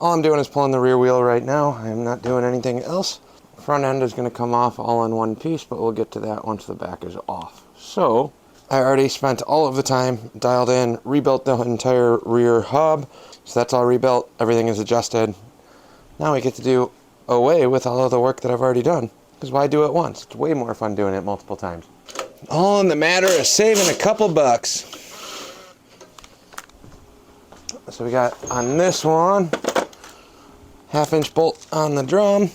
All I'm doing is pulling the rear wheel right now. I'm not doing anything else. Front end is going to come off all in one piece, but we'll get to that once the back is off. So I already spent all of the time dialed in, rebuilt the entire rear hub. So that's all rebuilt. Everything is adjusted. Now we get to do away with all of the work that I've already done. Because why do it once? It's way more fun doing it multiple times. All in the matter of saving a couple bucks. So we got on this one, 1/2-inch bolt on the drum.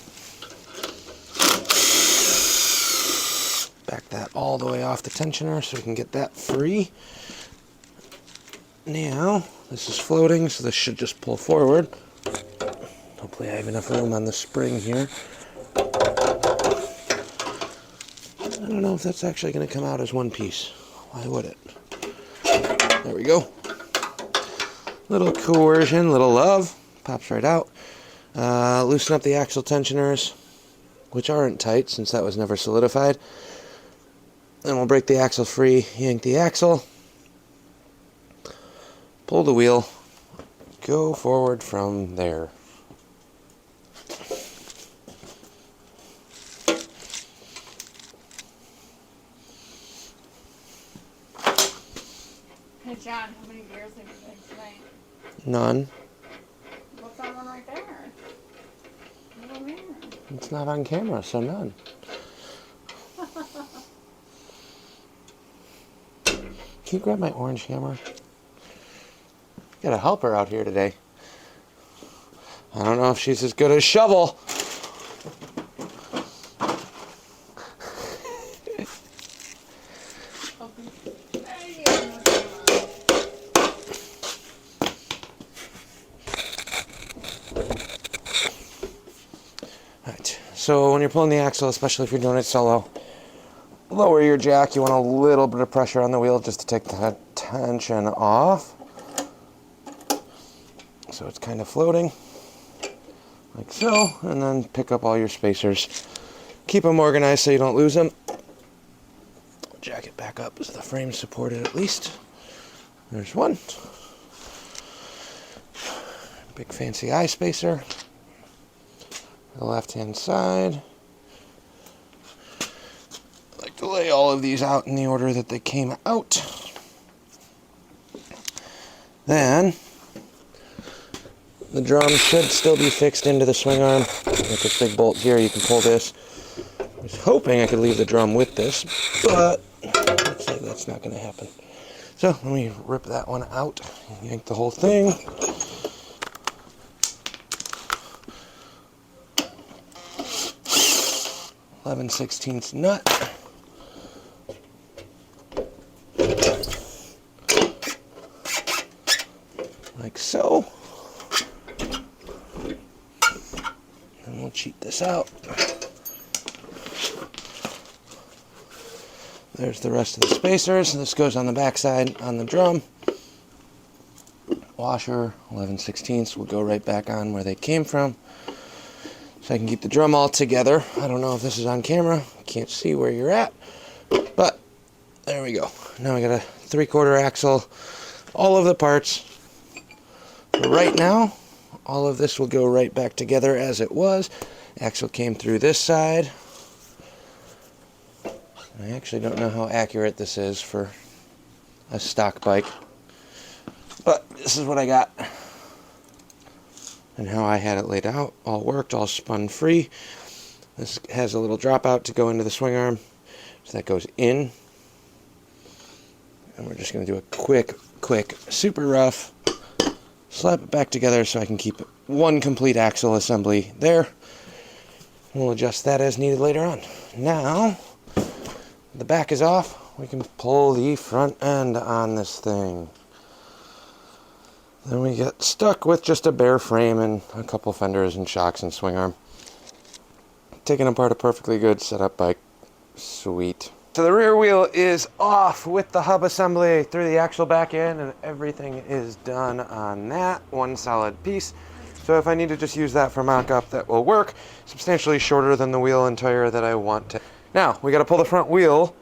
Back that all the way off the tensioner so we can get that free. Now, this is floating, so this should just pull forward. Hopefully I have enough room on the spring here. I don't know if that's actually going to come out as one piece. Why would it? There we go. Little coercion, little love. Pops right out. Loosen up the axle tensioners, which aren't tight since that was never solidified. Then we'll break the axle free, yank the axle, pull the wheel, go forward from there. Hey John, how many gears have you been tonight? None. What's that one right there? Over here. It's not on camera, so none. Can you grab my orange hammer? Got a helper out here today. I don't know if she's as good as shovel. Alright, so when you're pulling the axle, especially if you're doing it solo, lower your jack. You want a little bit of pressure on the wheel just to take the tension off. So it's kind of floating, like so, and then pick up all your spacers. Keep them organized so you don't lose them. Jack it back up so the frame's supported at least. There's one. Big fancy eye spacer. The left-hand side. I like to lay all of these out in the order that they came out. Then the drum should still be fixed into the swing arm. With this big bolt here, you can pull this. I was hoping I could leave the drum with this, but looks like that's not going to happen. So let me rip that one out and yank the whole thing. .11/16 nut. Like so. And we'll cheat this out. There's the rest of the spacers. This goes on the back side on the drum. Washer, 11/16 will go right back on where they came from. So I can keep the drum all together. I don't know if this is on camera. Can't see where you're at. But there we go. Now we got a 3/4 axle. All of the parts. But right now, all of this will go right back together as it was. Axle came through this side. I actually don't know how accurate this is for a stock bike. But this is what I got. And how I had it laid out. All worked, all spun free. This has a little dropout to go into the swing arm. So that goes in. And we're just going to do a quick, super rough, slap it back together so I can keep one complete axle assembly there. We'll adjust that as needed later on. Now, the back is off. We can pull the front end on this thing. Then we get stuck with just a bare frame and a couple fenders and shocks and swing arm. Taking apart a perfectly good setup bike. Sweet. So the rear wheel is off with the hub assembly. Threw the axle back in and everything is done on that. One solid piece. So if I need to just use that for mock-up, that will work. Substantially shorter than the wheel and tire that I want to. Now, we got to pull the front wheel,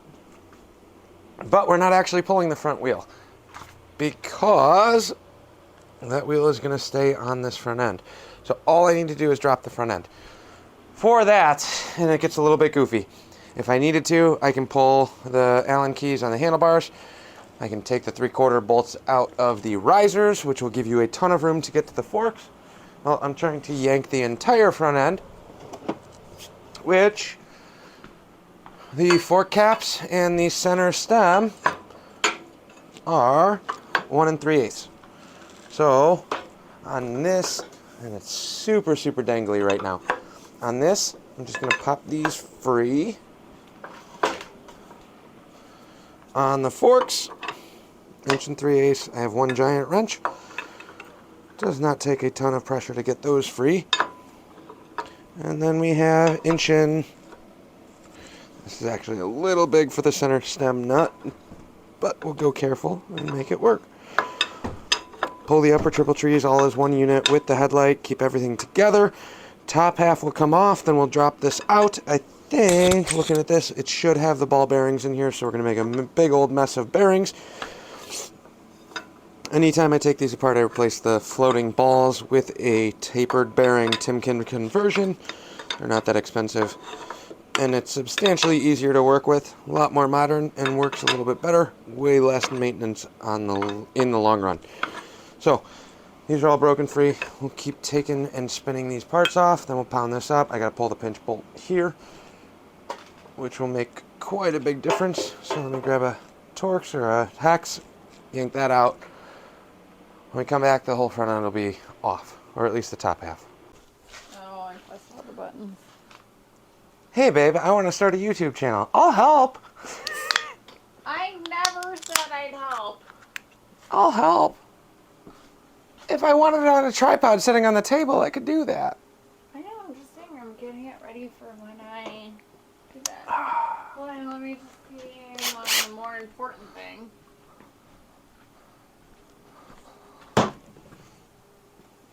but we're not actually pulling the front wheel because that wheel is going to stay on this front end. So all I need to do is drop the front end. For that, and it gets a little bit goofy, if I needed to, I can pull the Allen keys on the handlebars. I can take the 3/4 bolts out of the risers, which will give you a ton of room to get to the forks. Well, I'm trying to yank the entire front end, which the fork caps and the center stem are 1 3/8. So on this, and it's super, super dangly right now. On this, I'm just gonna pop these free. On the forks, 1 3/8, I have 1 giant wrench. Does not take a ton of pressure to get those free. And then we have 1". This is actually a little big for the center stem nut, but we'll go careful and make it work. Pull the upper triple trees all as 1 unit with the headlight, keep everything together. Top half will come off, then we'll drop this out. I think, looking at this, it should have the ball bearings in here, so we're going to make a big old mess of bearings. Anytime I take these apart, I replace the floating balls with a tapered bearing Timken conversion. They're not that expensive, and it's substantially easier to work with, a lot more modern, and works a little bit better. Way less maintenance in the long run. So these are all broken free. We'll keep taking and spinning these parts off, then we'll pound this up. I got to pull the pinch bolt here, which will make quite a big difference. So let me grab a Torx or a hex, yank that out. When we come back, the whole front end will be off, or at least the top half. Oh, I pressed all the buttons. Hey babe, I want to start a YouTube channel. I'll help. I never said I'd help. I'll help. If I wanted it on a tripod sitting on the table, I could do that. I know, I'm just saying I'm getting it ready for when I do that. Well, let me just see on the more important thing.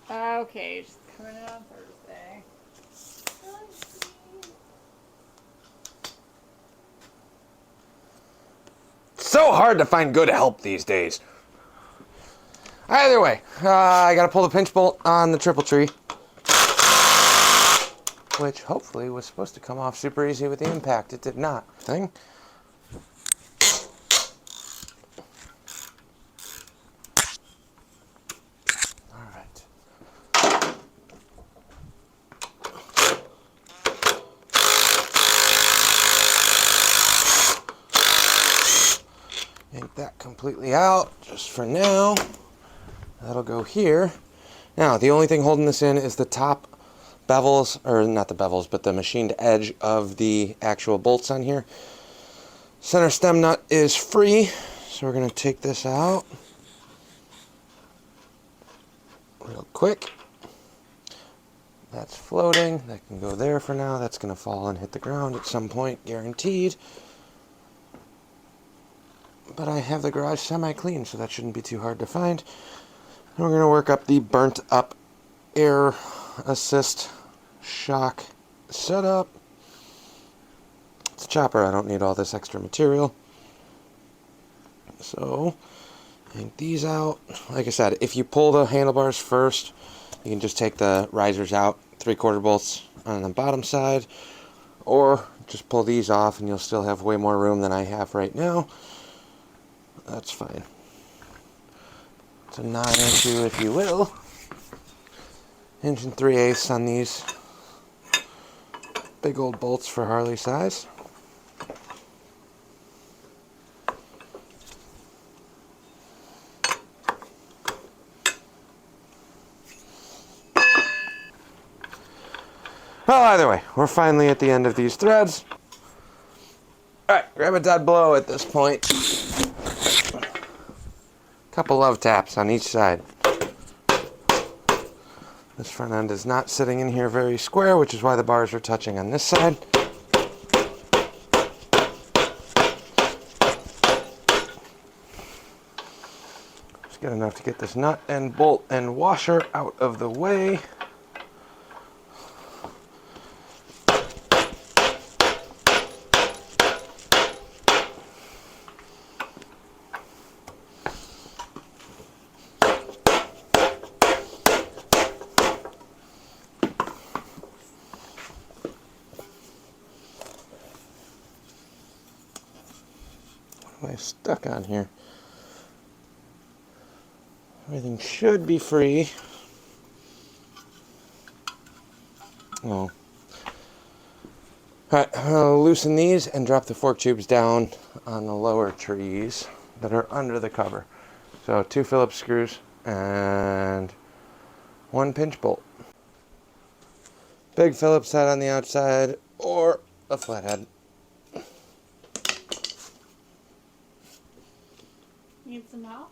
Okay, she's coming in on Thursday. So hard to find good help these days. Either way, I gotta pull the pinch bolt on the triple tree, which hopefully was supposed to come off super easy with the impact. It did not. All right. Yank that completely out just for now. That'll go here. Now, the only thing holding this in is the top bevels, or not the bevels, but the machined edge of the actual bolts on here. Center stem nut is free, so we're going to take this out real quick. That's floating. That can go there for now. That's going to fall and hit the ground at some point, guaranteed. But I have the garage semi-clean, so that shouldn't be too hard to find. And we're going to work up the burnt up air assist shock setup. It's a chopper, I don't need all this extra material. So, yank these out. Like I said, if you pull the handlebars first, you can just take the risers out, 3/4 bolts on the bottom side, or just pull these off and you'll still have way more room than I have right now. That's fine. It's a non-issue, if you will. 1 3/8 on these big old bolts for Harley size. Well, either way, we're finally at the end of these threads. Alright, grab a dead blow at this point. Couple love taps on each side. This front end is not sitting in here very square, which is why the bars are touching on this side. Just get enough to get this nut and bolt and washer out of the way. Am I stuck on here? Everything should be free. Oh. Alright, I'll loosen these and drop the fork tubes down on the lower trees that are under the cover. So 2 Phillips screws and 1 pinch bolt. Big Phillips head on the outside or a flathead. Need some help?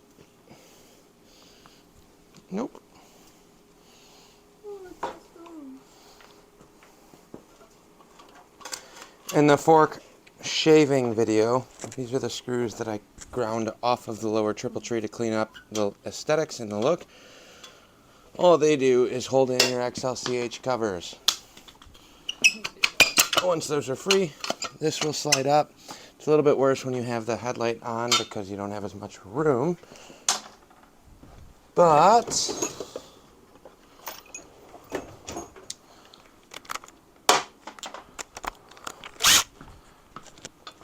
Nope. Oh, it's so strong. In the fork shaving video, these are the screws that I ground off of the lower triple tree to clean up the aesthetics and the look. All they do is hold in your XLCH covers. Once those are free, this will slide up. It's a little bit worse when you have the headlight on because you don't have as much room. But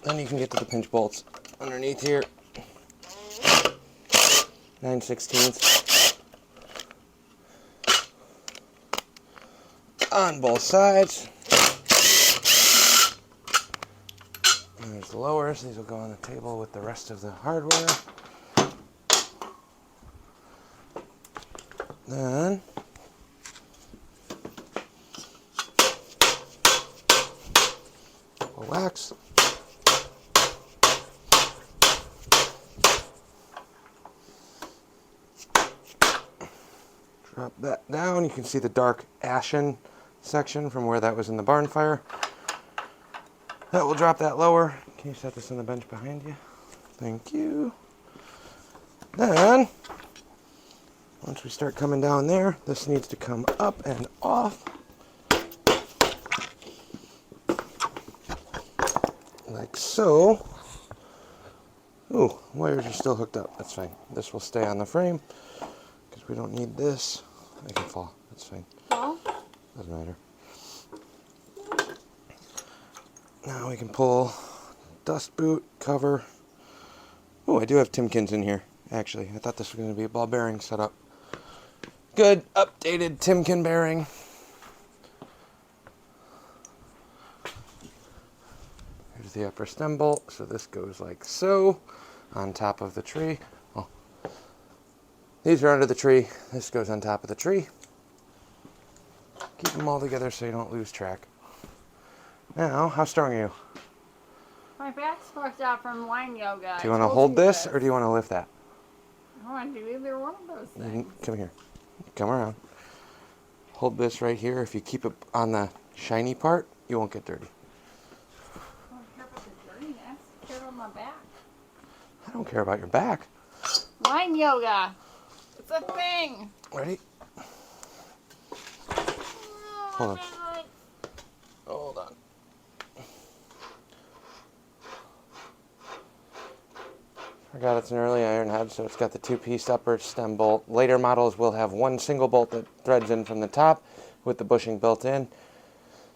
then you can get to the pinch bolts underneath here. 9/16 on both sides. And there's the lowers. These will go on the table with the rest of the hardware. Then wax. Drop that down. You can see the dark ashen section from where that was in the barn fire. That will drop that lower. Can you set this on the bench behind you? Thank you. Then, once we start coming down there, this needs to come up and off. Like so. Ooh, wires are still hooked up. That's fine. This will stay on the frame because we don't need this. I can fall. That's fine. Well, Doesn't matter. Now we can pull dust boot cover. Oh, I do have Timkins in here. Actually, I thought this was going to be a ball bearing setup. Good updated Timken bearing. Here's the upper stem bolt. So this goes like so on top of the tree. Oh. These are under the tree. This goes on top of the tree. Keep them all together so you don't lose track. Now, how strong are you? my back's fucked out from line yoga. Do you want to hold this or do you want to lift that? I want to do either one of those things. Come here. Come around. Hold this right here. If you keep it on the shiny part, you won't get dirty. I don't care about the dirtiness. I care about my back. I don't care about your back. Line yoga. It's a thing. Ready? Hold on. Hold on. Forgot it's an early iron head, so it's got the 2-piece upper stem bolt. Later models will have one single bolt that threads in from the top with the bushing built in.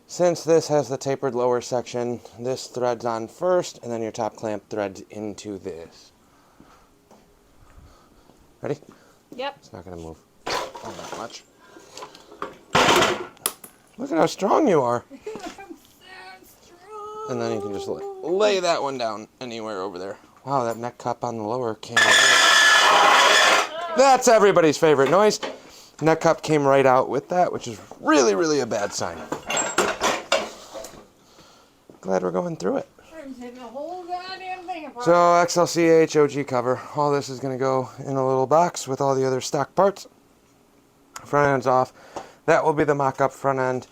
Since this has the tapered lower section, this threads on first, and then your top clamp threads into this. Ready? Yep. It's not going to move all that much. Look at how strong you are. I'm so strong. And then you can just lay that one down anywhere over there. Wow, that neck cup on the lower came. That's everybody's favorite noise. Neck cup came right out with that, which is really, really a bad sign. Glad we're going through it. I'm taking the whole goddamn thing apart. So XLCH OG cover. All this is going to go in a little box with all the other stock parts. Front end's off. That will be the mock-up front end.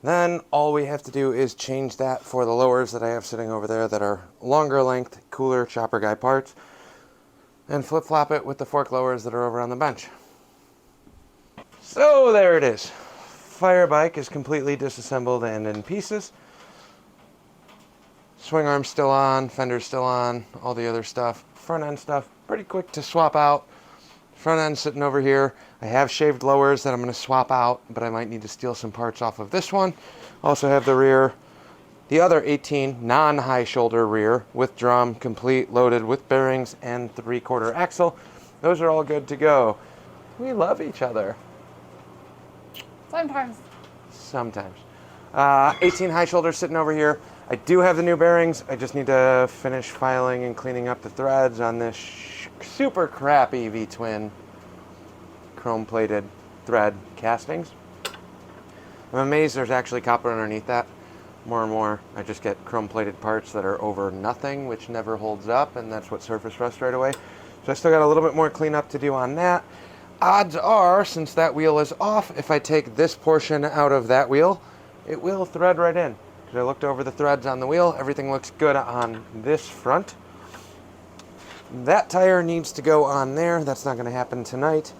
Then all we have to do is change that for the lowers that I have sitting over there that are longer length, cooler chopper guy parts, and flip-flop it with the fork lowers that are over on the bench. So there it is. Fire bike is completely disassembled and in pieces. Swing arm's still on, fender's still on, all the other stuff. Front end stuff, pretty quick to swap out. Front end sitting over here. I have shaved lowers that I'm going to swap out, but I might need to steal some parts off of this one. Also have the rear the other 18 non-high shoulder rear with drum, complete, loaded with bearings and 3/4 axle. Those are all good to go. We love each other. Sometimes. Sometimes. 18 high shoulders sitting over here. I do have the new bearings. I just need to finish filing and cleaning up the threads on this super crappy V-twin chrome plated thread castings. I'm amazed there's actually copper underneath that. More and more, I just get chrome plated parts that are over nothing, which never holds up, and that's what surface rust right away. So I still got a little bit more cleanup to do on that. Odds are, since that wheel is off, if I take this portion out of that wheel, it will thread right in. Because I looked over the threads on the wheel, everything looks good on this front. That tire needs to go on there. That's not going to happen tonight.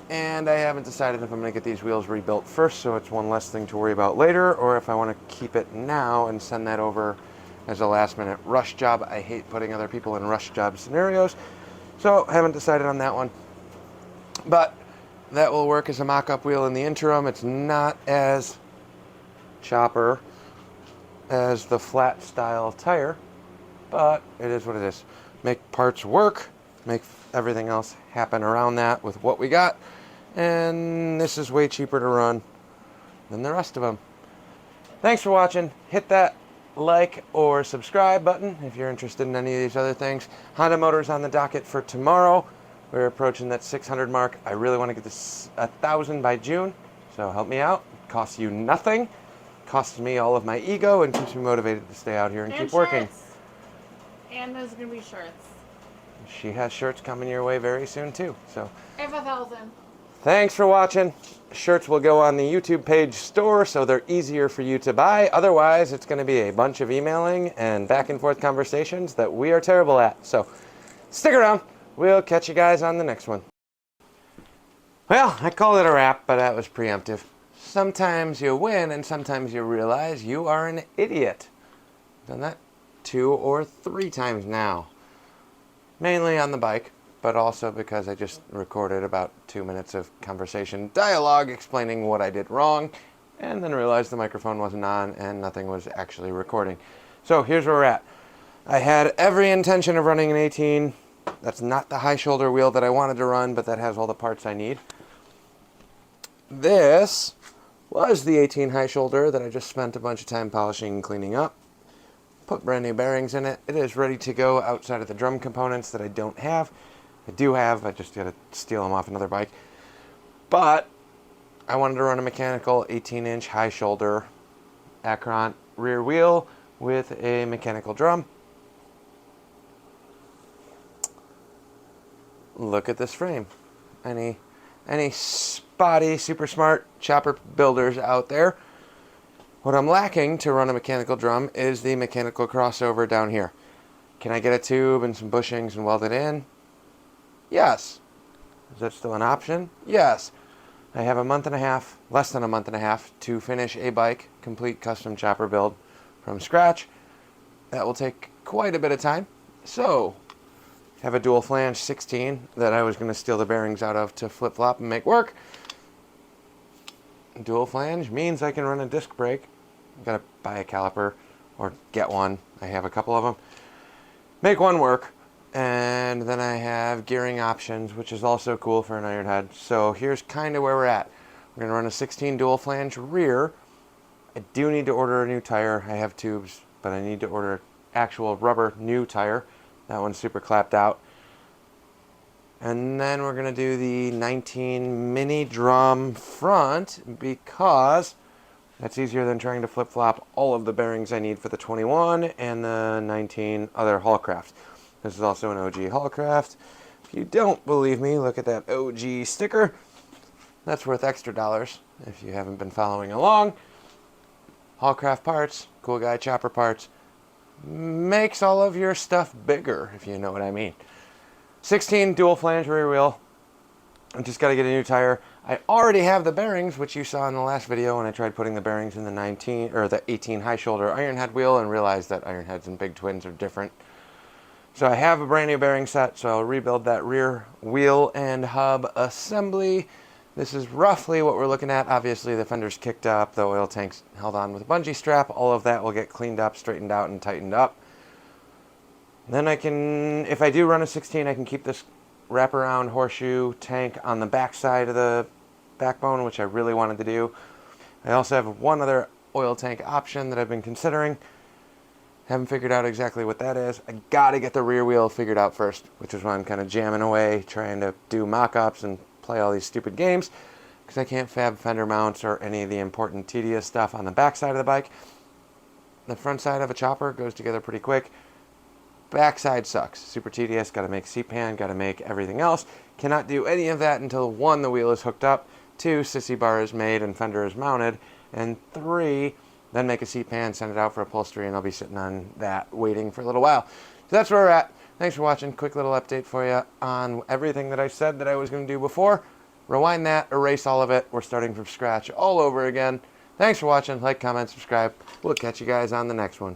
And I haven't decided if I'm going to get these wheels rebuilt first, so it's one less thing to worry about later, or if I want to keep it now and send that over as a last-minute rush job. I hate putting other people in rush job scenarios, so haven't decided on that one. But that will work as a mock-up wheel in the interim. It's not as chopper as the flat style tire, but it is what it is. Make parts work, make everything else happen around that with what we got. And this is way cheaper to run than the rest of them. Thanks for watching. Hit that like or subscribe button if you're interested in any of these other things. Honda Motors on the docket for tomorrow. We're approaching that 600 mark. I really want to get this 1,000 by June, so help me out. It costs you nothing. Costs me all of my ego and keeps me motivated to stay out here and keep working. And there's going to be shirts. She has shirts coming your way very soon too. So I have 1,000. Thanks for watching. Shirts will go on the YouTube page store, so they're easier for you to buy. Otherwise, it's going to be a bunch of emailing and back and forth conversations that we are terrible at. So stick around. We'll catch you guys on the next one. Well, I called it a wrap, but that was preemptive. Sometimes you win, and sometimes you realize you are an idiot. Done that 2 or 3 times now. Mainly on the bike, but also because I just recorded about 2 minutes of conversation dialogue explaining what I did wrong, and then realized the microphone wasn't on and nothing was actually recording. So here's where we're at. I had every intention of running an 18. That's not the high shoulder wheel that I wanted to run, but that has all the parts I need. This was the 18 high shoulder that I just spent a bunch of time polishing and cleaning up. Put brand new bearings in it. It is ready to go outside of the drum components that I don't have. I do have, I just gotta steal them off another bike. But I wanted to run a mechanical 18-inch high shoulder Acron rear wheel with a mechanical drum. Look at this frame. Any spotty, super smart chopper builders out there, what I'm lacking to run a mechanical drum is the mechanical crossover down here. Can I get a tube and some bushings and weld it in? Yes. Is that still an option? Yes. I have a month and a half, less than a month and a half, to finish a bike, complete custom chopper build from scratch. That will take quite a bit of time. So, I have a dual flange 16 that I was going to steal the bearings out of to flip-flop and make work. Dual flange means I can run a disc brake. I've got to buy a caliper or get one. I have a couple of them. Make one work. And then I have gearing options, which is also cool for an iron head. So here's kind of where we're at. We're going to run a 16 dual flange rear. I do need to order a new tire. I have tubes, but I need to order actual rubber new tire. That one's super clapped out. And then we're going to do the 19 mini drum front because that's easier than trying to flip-flop all of the bearings I need for the 21 and the 19 other Hallcraft. This is also an OG Hallcraft. If you don't believe me, look at that OG sticker. That's worth extra dollars if you haven't been following along. Hallcraft parts, cool guy chopper parts, makes all of your stuff bigger, if you know what I mean. 16 dual flange rear wheel. I just got to get a new tire. I already have the bearings, which you saw in the last video when I tried putting the bearings in the 19 or the 18 high shoulder iron head wheel and realized that iron heads and big twins are different. So I have a brand new bearing set, so I'll rebuild that rear wheel and hub assembly. This is roughly what we're looking at. Obviously the fender's kicked up, the oil tank's held on with a bungee strap. All of that will get cleaned up, straightened out, and tightened up. Then I can, if I do run a 16, I can keep this wraparound horseshoe tank on the back side of the backbone, which I really wanted to do. I also have one other oil tank option that I've been considering. Haven't figured out exactly what that is. I gotta get the rear wheel figured out first, which is why I'm kind of jamming away, trying to do mock-ups and play all these stupid games, because I can't fab fender mounts or any of the important tedious stuff on the back side of the bike. The front side of a chopper goes together pretty quick. Back side sucks. Super tedious. Got to make seat pan. Got to make everything else. Cannot do any of that until 1, the wheel is hooked up, 2, sissy bar is made and fender is mounted, and 3, then make a seat pan, send it out for upholstery, and I'll be sitting on that waiting for a little while. So that's where we're at. Thanks for watching. Quick little update for you on everything that I said that I was going to do before. Rewind that, erase all of it. We're starting from scratch all over again. Thanks for watching. Like, comment, subscribe. We'll catch you guys on the next one.